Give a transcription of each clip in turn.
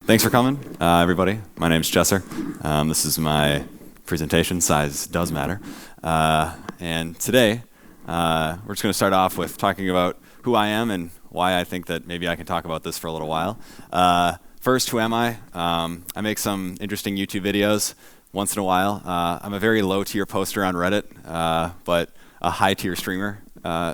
Thanks for coming, everybody. My name's Chessur. This is my presentation. Size does matter. And today, we're just going to start off with talking about who I am and why I think that maybe I can talk about this for a little while. First, who am I? I make some interesting YouTube videos once in a while. I'm a very low-tier poster on Reddit, but a high-tier streamer.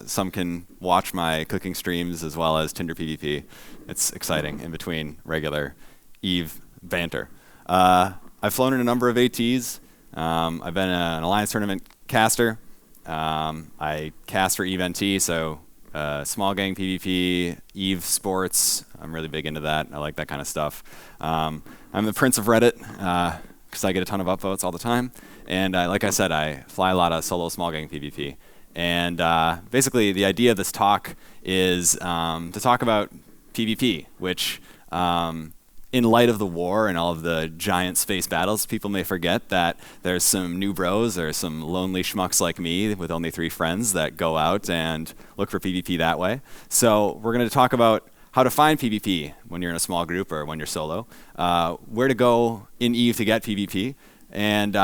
Some can watch my cooking streams as well as Tinder PvP. It's exciting in between regular EVE banter. I've flown in a number of ATs. I've been an Alliance Tournament caster. I cast for EVE NT, so small gang PvP, EVE sports. I'm really big into that. I like that kind of stuff. I'm the Prince of Reddit because I get a ton of upvotes all the time. And like I said, I fly a lot of solo small gang PvP. And basically, the idea of this talk is to talk about PvP, which in light of the war and all of the giant space battles, people may forget that there's some new bros or some lonely schmucks like me with only 3 friends that go out and look for PvP that way. So we're going to talk about how to find PvP when you're in a small group or when you're solo, where to go in EVE to get PvP, and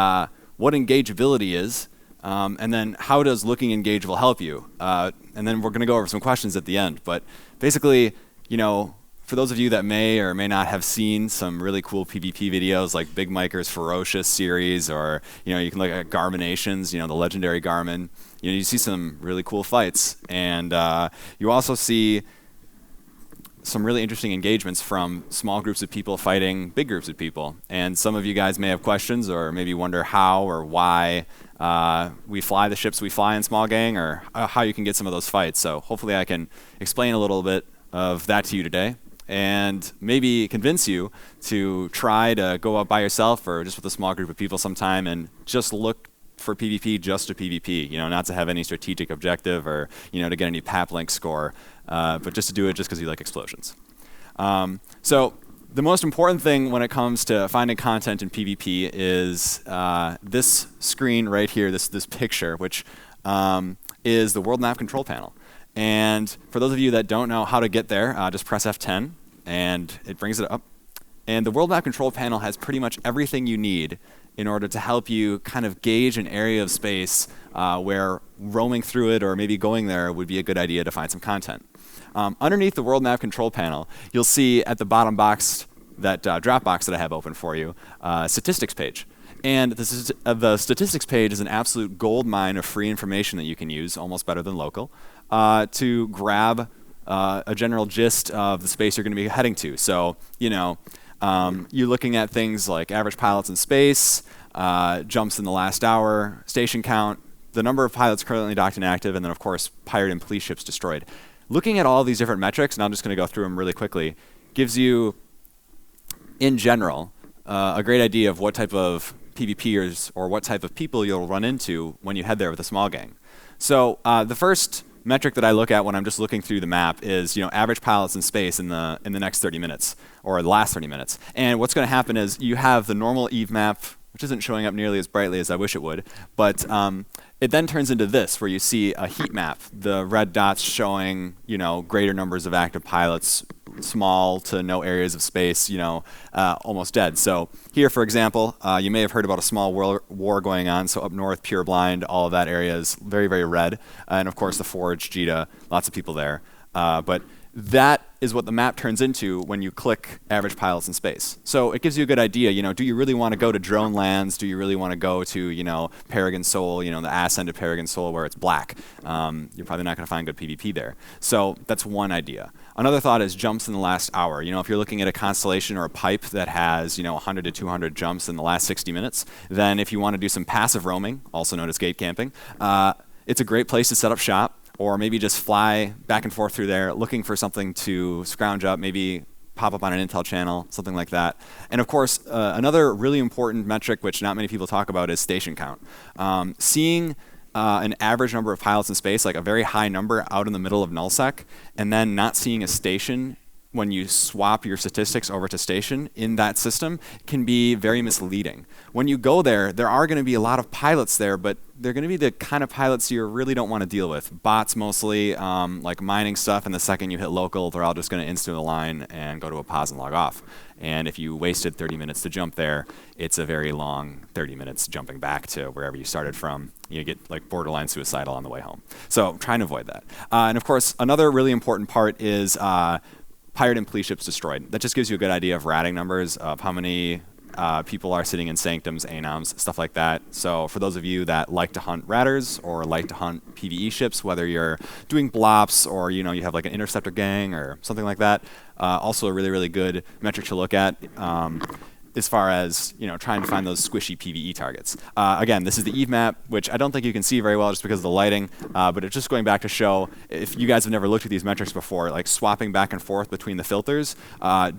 what engageability is, and then how does looking engageable help you? And then we're going to go over some questions at the end. But basically, you know, for those of you that may or may not have seen some really cool PvP videos like Big Miker's Ferocious series, or you can look at Garminations, the legendary Garmin. You see some really cool fights, and you also see some really interesting engagements from small groups of people fighting big groups of people. And some of you guys may have questions or maybe wonder how or why we fly the ships we fly in small gang, or how you can get some of those fights. So hopefully I can explain a little bit of that to you today, and maybe convince you to try to go out by yourself or just with a small group of people sometime and just look for PvP just to PvP, not to have any strategic objective or to get any PAP link score, but just to do it just because you like explosions. So the most important thing when it comes to finding content in PvP is this screen right here, this picture, which is the world map control panel. And for those of you that don't know how to get there, just press F10 and it brings it up. And the world map control panel has pretty much everything you need in order to help you kind of gauge an area of space where roaming through it or maybe going there would be a good idea to find some content. Underneath the world map control panel, you'll see at the bottom box, that drop box that I have open for you, statistics page. And the statistics page is an absolute gold mine of free information that you can use, almost better than local, to grab a general gist of the space you're going to be heading to. So, you're looking at things like average pilots in space, jumps in the last hour, station count, the number of pilots currently docked and active, and then, of course, pirate and police ships destroyed. Looking at all these different metrics, and I'm just going to go through them really quickly, gives you, in general, a great idea of what type of PvPers or what type of people you'll run into when you head there with a small gang. So the first metric that I look at when I'm just looking through the map is average pilots in space in the next 30 minutes or the last 30 minutes. And what's going to happen is you have the normal EVE map, which isn't showing up nearly as brightly as I wish it would, but it then turns into this, where you see a heat map, the red dots showing greater numbers of active pilots, small to no areas of space, almost dead. So here, for example, you may have heard about a small war going on. So up north, Pure Blind, all of that area is very, very red. And of course, the Forge, Jita, lots of people there. But that is what the map turns into when you click average pilots in space. So it gives you a good idea, do you really want to go to drone lands? Do you really want to go to, Paragon Sol, the ass end of Paragon Sol where it's black? You're probably not going to find good PvP there. So that's one idea. Another thought is jumps in the last hour. If you're looking at a constellation or a pipe that has, 100 to 200 jumps in the last 60 minutes, then if you want to do some passive roaming, also known as gate camping, it's a great place to set up shop. Or maybe just fly back and forth through there looking for something to scrounge up, maybe pop up on an intel channel, something like that. And of course, another really important metric which not many people talk about is station count. Seeing an average number of pilots in space, like a very high number out in the middle of nullsec, and then not seeing a station when you swap your statistics over to station in that system can be very misleading. When you go there, there are going to be a lot of pilots there, but they're going to be the kind of pilots you really don't want to deal with. Bots mostly, like mining stuff, and the second you hit local, they're all just going to instantly align and go to a pause and log off. And if you wasted 30 minutes to jump there, it's a very long 30 minutes jumping back to wherever you started from. You get like borderline suicidal on the way home. So trying to avoid that. And of course, another really important part is pirate and police ships destroyed. That just gives you a good idea of ratting numbers, of how many people are sitting in sanctums, anoms, stuff like that. So for those of you that like to hunt ratters or like to hunt PvE ships, whether you're doing blops or you have like an interceptor gang or something like that, also a really, really good metric to look at. As far as trying to find those squishy PvE targets. Again, this is the Eve map, which I don't think you can see very well just because of the lighting, but it's just going back to show, if you guys have never looked at these metrics before, like swapping back and forth between the filters,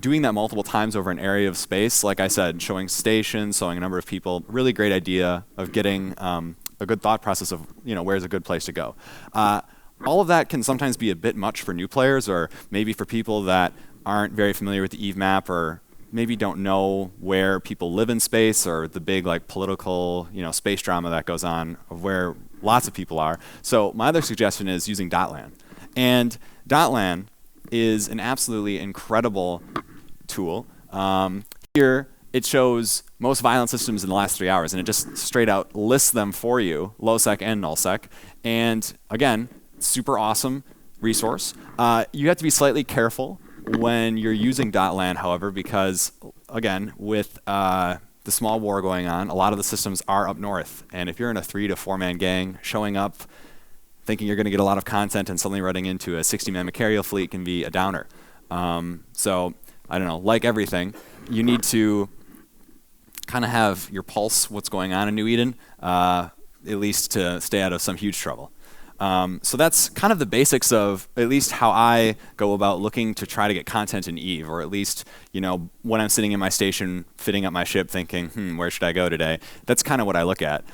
doing that multiple times over an area of space, like I said, showing stations, showing a number of people, really great idea of getting a good thought process of where's a good place to go. All of that can sometimes be a bit much for new players, or maybe for people that aren't very familiar with the Eve map, or maybe don't know where people live in space, or the big like political space drama that goes on of where lots of people are. So my other suggestion is using .lan. And .lan is an absolutely incredible tool. Here it shows most violent systems in the last 3 hours, and it just straight out lists them for you, low-sec and null-sec. And again, super awesome resource. You have to be slightly careful when you're using .lan, however, because again, with the small war going on, a lot of the systems are up north. And if you're in a 3 to 4 man gang, showing up thinking you're going to get a lot of content and suddenly running into a 60-man Macarial fleet can be a downer. So I don't know, like everything, you need to kind of have your pulse what's going on in New Eden, at least to stay out of some huge trouble. So that's kind of the basics of at least how I go about looking to try to get content in Eve, or at least, when I'm sitting in my station fitting up my ship thinking, where should I go today? That's kind of what I look at.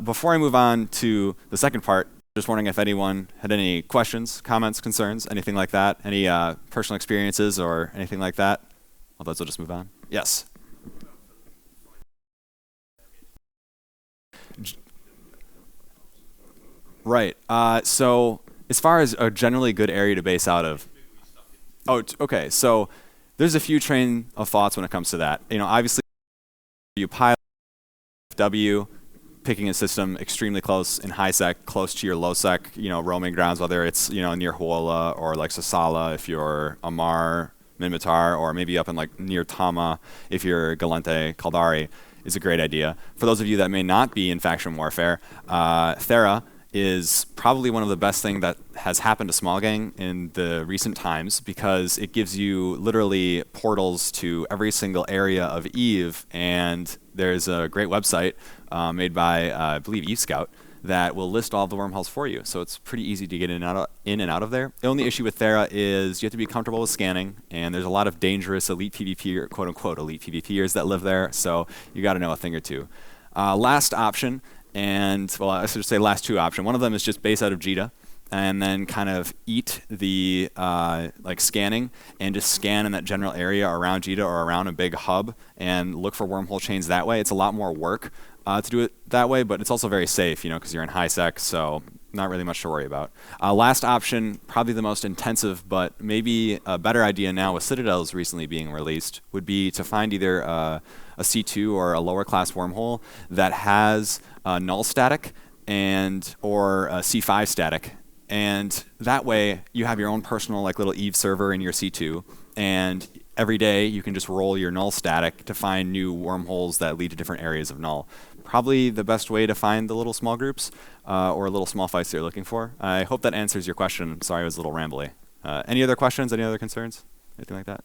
Before I move on to the second part, just wondering if anyone had any questions, comments, concerns, anything like that, any personal experiences or anything like that. Otherwise, we'll just move on. Yes. Right. So as far as a generally good area to base out of, okay. So there's a few train of thoughts when it comes to that. Obviously, you pilot W, picking a system extremely close in high sec, close to your low sec, roaming grounds, whether it's near Huola or like Sasala if you're Amar, Minmatar, or maybe up in like near Tama if you're Galente, Caldari, is a great idea. For those of you that may not be in faction warfare, Thera is probably one of the best things that has happened to Small Gang in the recent times, because it gives you literally portals to every single area of Eve, and there's a great website made by, I believe, Eve Scout, that will list all of the wormholes for you. So it's pretty easy to get in and out of there. The only issue with Thera is you have to be comfortable with scanning, and there's a lot of dangerous elite PvP, or quote-unquote elite PvPers that live there, so you got to know a thing or two. Last option, and well, I should say last two option. One of them is just base out of Jita, and then kind of eat the like scanning, and just scan in that general area around Jita or around a big hub, and look for wormhole chains that way. It's a lot more work to do it that way, but it's also very safe, because you're in high sec, so not really much to worry about. Last option, probably the most intensive, but maybe a better idea now with Citadels recently being released, would be to find either a C2 or a lower class wormhole that has null static or a C5 static. And that way you have your own personal like little Eve server in your C2, and every day you can just roll your null static to find new wormholes that lead to different areas of null. Probably the best way to find the little small groups or little small fights that you're looking for. I hope that answers your question. Sorry, I was a little rambly. Any other questions? Any other concerns? Anything like that?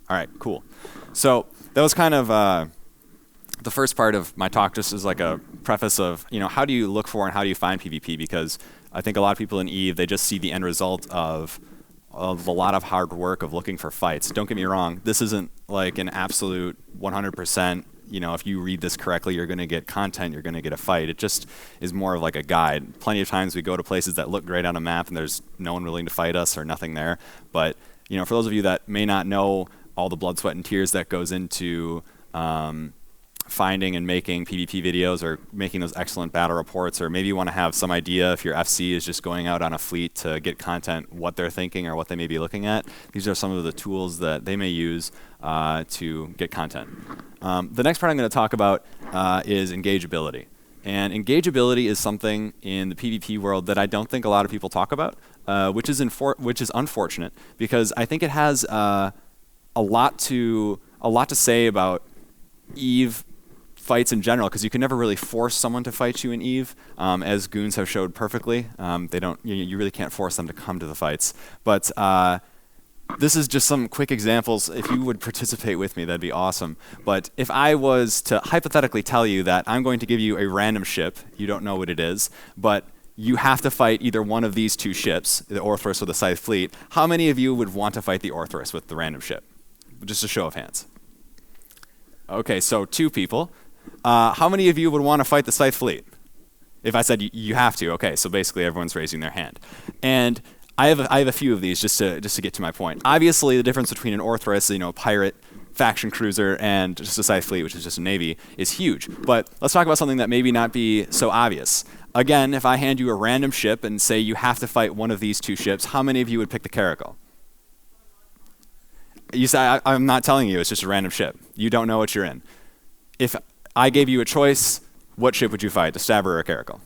All right, cool. So that was kind of the first part of my talk, just as like a preface of, how do you look for and how do you find PvP? Because I think a lot of people in Eve, they just see the end result of a lot of hard work of looking for fights. Don't get me wrong, this isn't like an absolute 100%, if you read this correctly, you're going to get content, you're going to get a fight. It just is more of like a guide. Plenty of times we go to places that look great on a map and there's no one willing to fight us or nothing there. But for those of you that may not know all the blood, sweat, and tears that goes into finding and making PvP videos or making those excellent battle reports, or maybe you want to have some idea if your FC is just going out on a fleet to get content, what they're thinking or what they may be looking at. These are some of the tools that they may use to get content. The next part I'm going to talk about is engageability. And engageability is something in the PvP world that I don't think a lot of people talk about, which is unfortunate, because I think it has a lot to say about EVE fights in general, because you can never really force someone to fight you in EVE, as goons have showed perfectly. You really can't force them to come to the fights. But this is just some quick examples. If you would participate with me, that'd be awesome. But if I was to hypothetically tell you that I'm going to give you a random ship, you don't know what it is, but you have to fight either one of these two ships, the Orthrus or the Scythe fleet, how many of you would want to fight the Orthrus with the random ship? Just a show of hands. Okay, so 2 people. How many of you would want to fight the Scythe fleet? If I said you have to, okay, so basically everyone's raising their hand. And I have a few of these just to get to my point. Obviously, the difference between an Orthrus, pirate faction cruiser, and just a Scythe fleet, which is just a navy, is huge. But let's talk about something that maybe not be so obvious. Again, if I hand you a random ship and say you have to fight one of these 2 ships, how many of you would pick the Caracal? You say, I'm not telling you, it's just a random ship. You don't know what you're in. If I gave you a choice, what ship would you fight, a Stabber or a Caracal?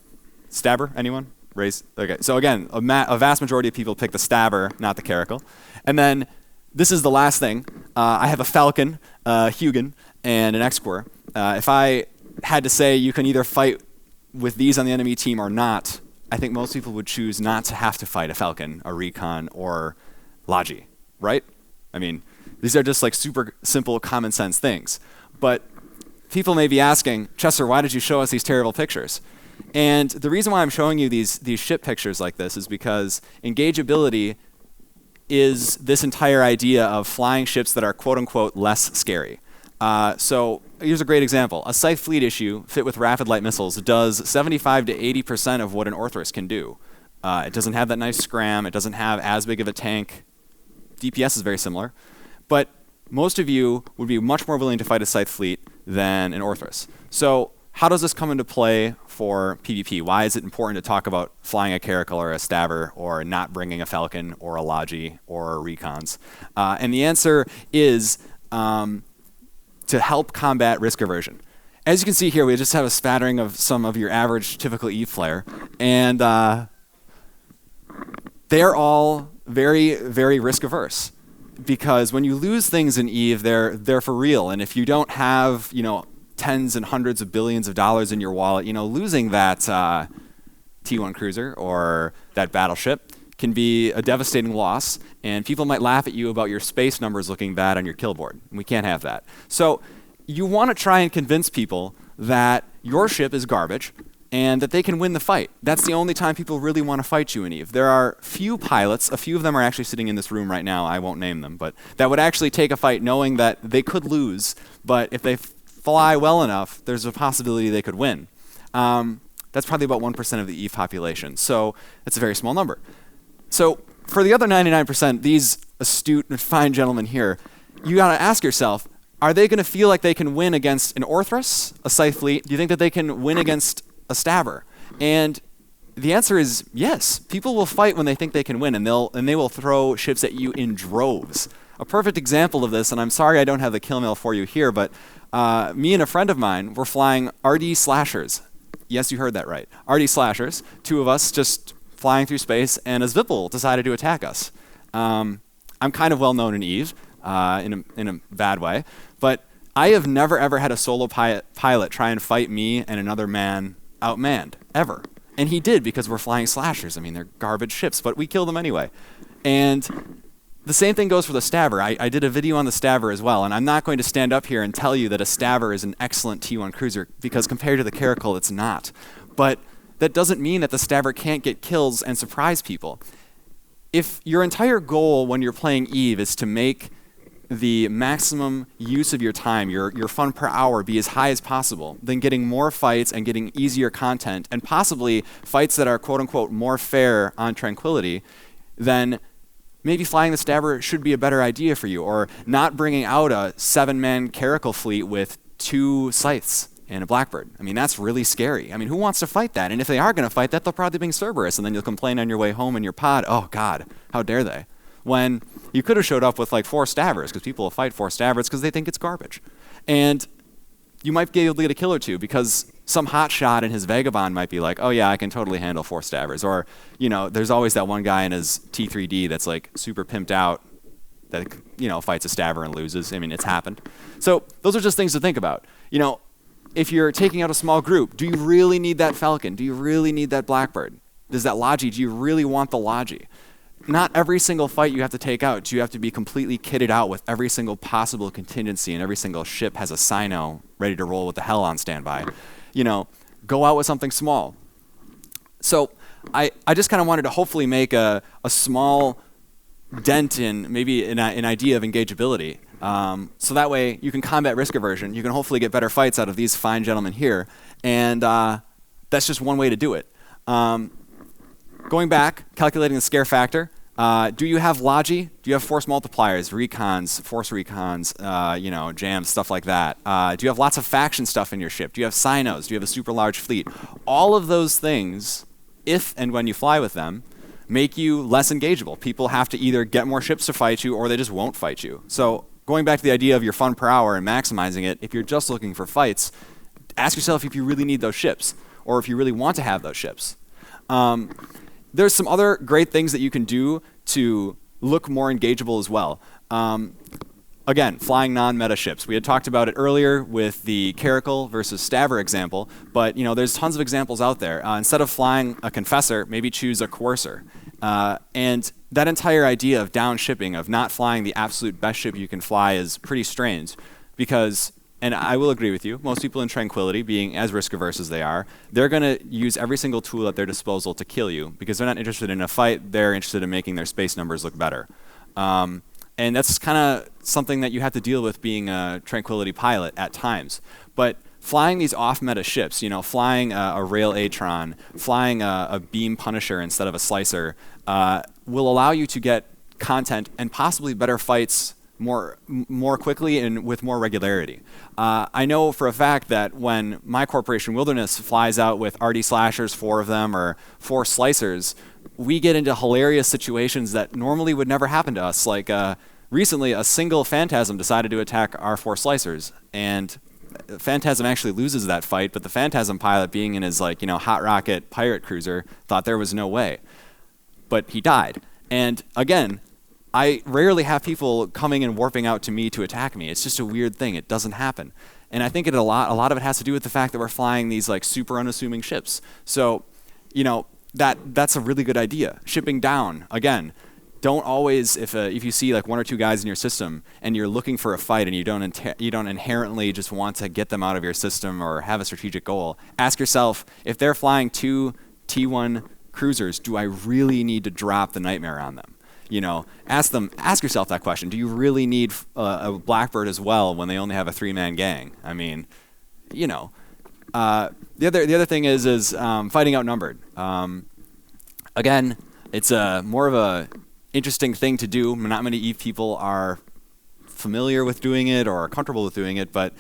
Stabber, anyone? Raise. Okay, so again, a vast majority of people pick the Stabber, not the Caracal. And then this is the last thing. I have a Falcon, Hugin, and an X-Core. If I had to say you can either fight with these on the enemy team or not, I think most people would choose not to have to fight a Falcon, a Recon, or Logi, right? I mean, these are just like super simple common sense things. But people may be asking, Chessur, why did you show us these terrible pictures? And the reason why I'm showing you these ship pictures like this is because engageability is this entire idea of flying ships that are quote-unquote less scary. So here's a great example. A Scythe fleet issue fit with rapid light missiles does 75 to 80% of what an Orthrus can do. It doesn't have that nice scram. It doesn't have as big of a tank. DPS is very similar. But most of you would be much more willing to fight a Scythe fleet than an Orthrus. So how does this come into play for PvP? Why is it important to talk about flying a Caracal or a Stabber or not bringing a Falcon or a Logi or Recons? And the answer is to help combat risk aversion. As you can see here, we just have a spattering of some of your average typical EVE player. And they're all very, very risk averse. Because when you lose things in EVE, they're for real. And if you don't have, tens and hundreds of billions of dollars in your wallet, losing that T1 cruiser or that battleship can be a devastating loss, and people might laugh at you about your space numbers looking bad on your kill board. We can't have that. So you want to try and convince people that your ship is garbage and that they can win the fight. That's the only time people really want to fight you in EVE. There are few pilots, a few of them are actually sitting in this room right now, I won't name them, but that would actually take a fight knowing that they could lose, but if they fly well enough, there's a possibility they could win. That's probably about 1% of the EVE population, so that's a very small number. So for the other 99%, these astute and fine gentlemen here, you gotta ask yourself, are they gonna feel like they can win against an Orthrus, a Scythe fleet? Do you think that they can win against a Stabber? And the answer is yes. People will fight when they think they can win, and they will throw ships at you in droves. A perfect example of this, and I'm sorry I don't have the kill mail for you here, but me and a friend of mine were flying RD slashers. Yes, you heard that right. RD slashers, 2 of us just flying through space, and a Zwippel decided to attack us. I'm kind of well known in EVE, in a bad way, but I have never ever had a solo pilot try and fight me and another man outmanned, ever. And he did, because we're flying slashers. I mean, they're garbage ships, but we kill them anyway. And the same thing goes for the Stabber. I did a video on the Stabber as well, and I'm not going to stand up here and tell you that a Stabber is an excellent T1 cruiser, because compared to the Caracal, it's not. But that doesn't mean that the Stabber can't get kills and surprise people. If your entire goal when you're playing EVE is to make the maximum use of your time, your fun per hour, be as high as possible, then getting more fights and getting easier content, and possibly fights that are quote-unquote more fair on Tranquility, then maybe flying the Stabber should be a better idea for you, or not bringing out a 7-man caracal fleet with 2 scythes and a Blackbird. I mean, that's really scary. I mean, who wants to fight that? And if they are going to fight that, they'll probably bring Cerberus, and then you'll complain on your way home in your pod, oh God, how dare they? When you could have showed up with like 4 Stabbers, because people will fight 4 Stabbers because they think it's garbage. And you might be able to get a kill or 2 because some hotshot in his Vagabond might be like, oh yeah, I can totally handle 4 Stabbers. Or, you know, there's always that one guy in his T3D that's like super pimped out that, you know, fights a Stabber and loses. I mean, it's happened. So those are just things to think about. You know, if you're taking out a small group, do you really need that Falcon? Do you really need that Blackbird? Does that Logi, do you really want the Logi? Not every single fight you have to take out do you have to be completely kitted out with every single possible contingency, and every single ship has a Sino ready to roll with the hell on standby. You know, go out with something small. So I just kind of wanted to hopefully make a small dent in maybe an idea of engageability. So that way you can combat risk aversion. You can hopefully get better fights out of these fine gentlemen here. And that's just one way to do it. Going back, calculating the scare factor. Do you have Logi? Do you have force multipliers, recons, force recons, you know, jams, stuff like that? Do you have lots of faction stuff in your ship? Do you have Sinos? Do you have a super large fleet? All of those things, if and when you fly with them, make you less engageable. People have to either get more ships to fight you or they just won't fight you. So going back to the idea of your fun per hour and maximizing it, if you're just looking for fights, ask yourself if you really need those ships or if you really want to have those ships. There's some other great things that you can do to look more engageable as well. Again, flying non-meta ships. We had talked about it earlier with the Caracal versus Stabber example, but you know, there's tons of examples out there. Instead of flying a Confessor, maybe choose a Coercer. And that entire idea of downshipping, of not flying the absolute best ship you can fly, is pretty strange because, and I will agree with you, most people in Tranquility, being as risk-averse as they are, they're going to use every single tool at their disposal to kill you because they're not interested in a fight, they're interested in making their space numbers look better. And that's kind of something that you have to deal with being a Tranquility pilot at times. But flying these off-meta ships, you know, flying a Rail Atron, flying a Beam Punisher instead of a Slicer, will allow you to get content and possibly better fights more quickly and with more regularity. I know for a fact that when my corporation Wilderness flies out with RD Slashers, 4 of them, or 4 Slicers, we get into hilarious situations that normally would never happen to us. Like recently, a single Phantasm decided to attack our 4 Slicers, and Phantasm actually loses that fight, but the Phantasm pilot, being in his, like, you know, hot rocket pirate cruiser, thought there was no way. But he died. And again, I rarely have people coming and warping out to me to attack me. It's just a weird thing. It doesn't happen. And I think a lot of it has to do with the fact that we're flying these like super unassuming ships. So, you know, that's a really good idea. Shipping down, again, don't always, if you see like 1 or 2 guys in your system and you're looking for a fight and you don't inherently just want to get them out of your system or have a strategic goal, ask yourself, if they're flying 2 T1 cruisers, do I really need to drop the Nightmare on them? You know, ask yourself that question. Do you really need a Blackbird as well when they only have a 3-man gang? I mean, you know, the other thing is fighting outnumbered. Again, it's more of a interesting thing to do. Not many EVE people are familiar with doing it or are comfortable with doing it, but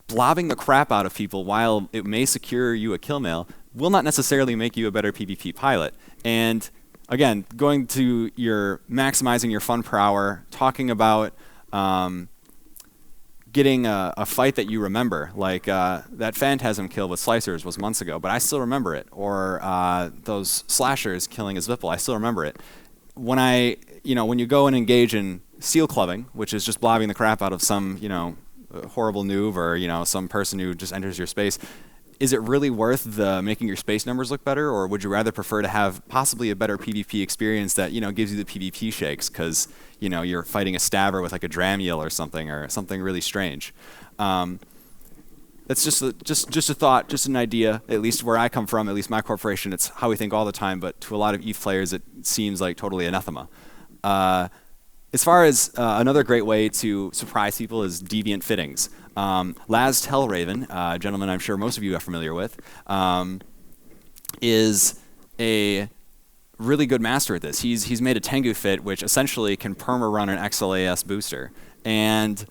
blobbing the crap out of people while it may secure you a kill mail will not necessarily make you a better PvP pilot. And again, going to your maximizing your fun per hour, talking about getting a fight that you remember, like that Phantasm kill with Slicers was months ago, but I still remember it. Or those Slashers killing his Vipple, I still remember it. When you go and engage in Seal Clubbing, which is just blobbing the crap out of some, you know, horrible noob or, you know, some person who just enters your space, is it really worth making your space numbers look better, or would you rather prefer to have possibly a better PvP experience that, you know, gives you the PvP shakes because, you know, you're fighting a Stabber with like a Dramiel or something really strange? That's just a thought, just an idea. At least where I come from, at least my corporation, it's how we think all the time. But to a lot of EVE players, it seems like totally anathema. As far as another great way to surprise people is deviant fittings. Laz Tellraven, a gentleman I'm sure most of you are familiar with, is a really good master at this. He's made a Tengu fit which essentially can perma run an XLAS booster, and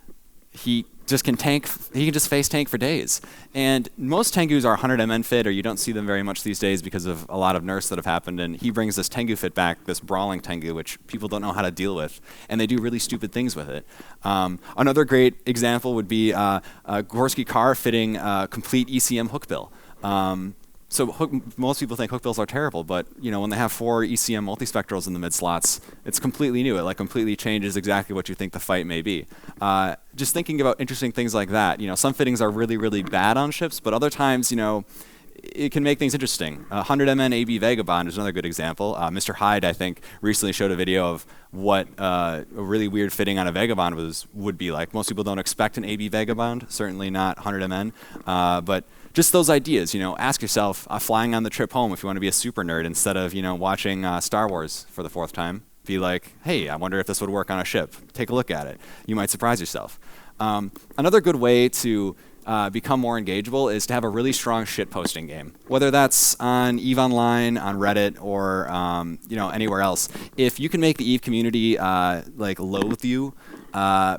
he just can tank. He can just face tank for days. And most Tengus are 100 MN fit, or you don't see them very much these days because of a lot of nerfs that have happened. And he brings this Tengu fit back, this brawling Tengu, which people don't know how to deal with, and they do really stupid things with it. Another great example would be Gorski Kar fitting complete ECM hook bill. So most people think hook bills are terrible, but when they have 4 ECM multispectrals in the mid slots, it's completely new. It like completely changes exactly what you think the fight may be. Just thinking about interesting things like that. Some fittings are really, really bad on ships, but other times, it can make things interesting. 100 MN AB Vagabond is another good example. Mr. Hyde, I think, recently showed a video of what a really weird fitting on a Vagabond would be like. Most people don't expect an AB Vagabond, certainly not 100 MN, but just those ideas, ask yourself, flying on the trip home, if you want to be a super nerd, instead of, watching Star Wars for the 4th time, be like, hey, I wonder if this would work on a ship. Take a look at it. You might surprise yourself. Another good way to become more engageable is to have a really strong shitposting game, whether that's on EVE Online, on Reddit, or anywhere else. If you can make the EVE community loathe you,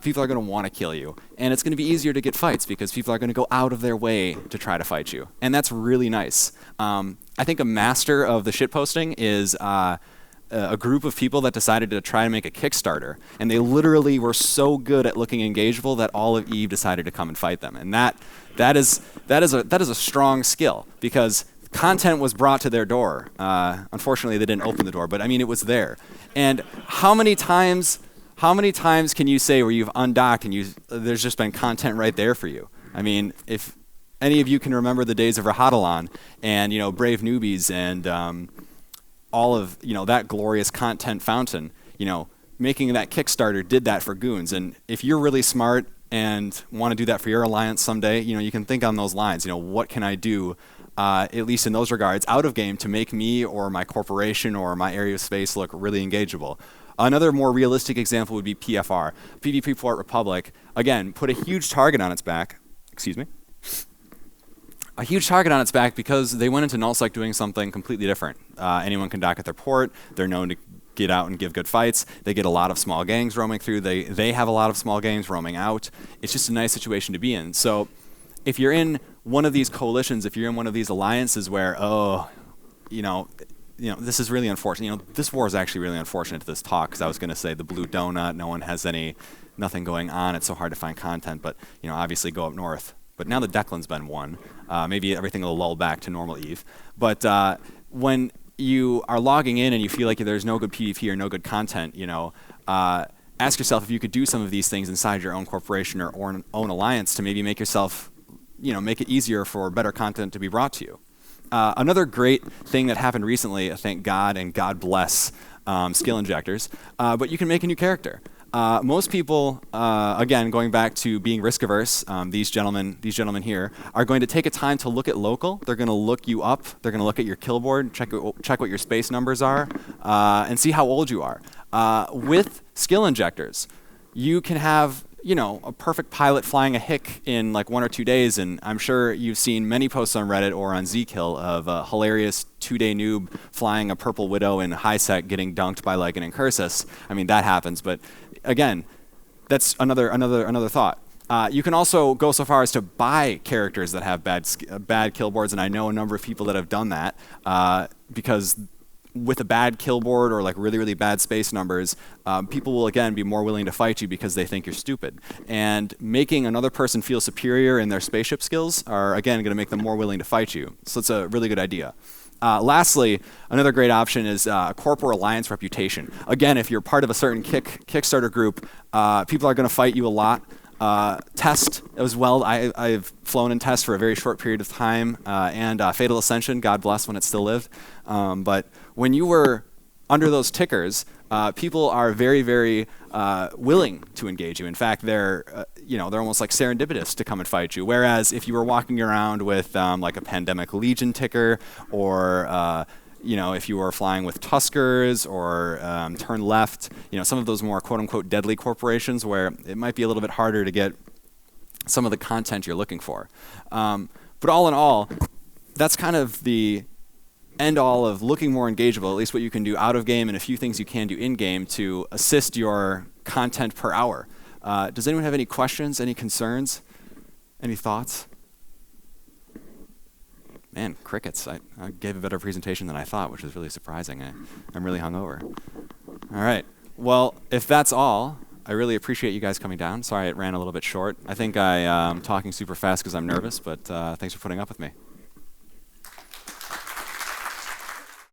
people are going to want to kill you. And it's going to be easier to get fights because people are going to go out of their way to try to fight you. And that's really nice. I think a master of the shitposting is a group of people that decided to try to make a Kickstarter. And they literally were so good at looking engageable that all of EVE decided to come and fight them. And that is a strong skill because content was brought to their door. Unfortunately, they didn't open the door, but I mean, it was there. And how many times can you say where you've undocked and there's just been content right there for you? I mean, if any of you can remember the days of Rahadalon and Brave Newbies and all of that glorious content fountain, making that Kickstarter did that for goons. And if you're really smart and want to do that for your alliance someday, you can think on those lines. What can I do, at least in those regards, out of game to make me or my corporation or my area of space look really engageable? Another more realistic example would be PFR, PvP Fort Republic. Again, put a huge target on its back. Excuse me. A huge target on its back because they went into nullsec doing something completely different. Anyone can dock at their port. They're known to get out and give good fights. They get a lot of small gangs roaming through. They have a lot of small gangs roaming out. It's just a nice situation to be in. So if you're in one of these coalitions, if you're in one of these alliances where, this is really unfortunate. This war is actually really unfortunate to this talk because I was going to say the blue donut, no one has nothing going on. It's so hard to find content, but obviously go up north. But now the Declan's been won. Maybe everything will lull back to normal EVE. But when you are logging in and you feel like there's no good PvP or no good content, ask yourself if you could do some of these things inside your own corporation or own alliance to maybe make yourself, make it easier for better content to be brought to you. Another great thing that happened recently, thank God and God bless skill injectors, but you can make a new character. Most people, again, going back to being risk averse, these gentlemen here are going to take a time to look at local. They're going to look you up. They're going to look at your kill board, check what your space numbers are, and see how old you are. With skill injectors, you can have a perfect pilot flying a hick in like 1 or 2 days, and I'm sure you've seen many posts on Reddit or on Zkill of a hilarious 2-day noob flying a purple widow in high sec getting dunked by like an incursus. I mean, that happens, but again, that's another thought. You can also go so far as to buy characters that have bad kill boards, and I know a number of people that have done that because with a bad kill board or like really, really bad space numbers, people will again be more willing to fight you because they think you're stupid. And making another person feel superior in their spaceship skills are again going to make them more willing to fight you. So it's a really good idea. Lastly, another great option is corporate alliance reputation. Again, if you're part of a certain Kickstarter group, people are going to fight you a lot. Test as well. I've flown in Test for a very short period of time, and Fatal Ascension, God bless when it still lived. But when you were under those tickers, people are very, very willing to engage you. In fact, they're almost like serendipitous to come and fight you. Whereas if you were walking around with like a Pandemic Legion ticker, or if you were flying with Tuskers or Turn Left, some of those more quote-unquote deadly corporations where it might be a little bit harder to get some of the content you're looking for. But all in all, that's kind of the end all of looking more engageable, at least what you can do out of game and a few things you can do in game to assist your content per hour. Does anyone have any questions, any concerns, any thoughts? Man, crickets. I gave a better presentation than I thought, which was really surprising. I'm really hungover. All right. Well, if that's all, I really appreciate you guys coming down. Sorry it ran a little bit short. I think I'm talking super fast because I'm nervous, but thanks for putting up with me.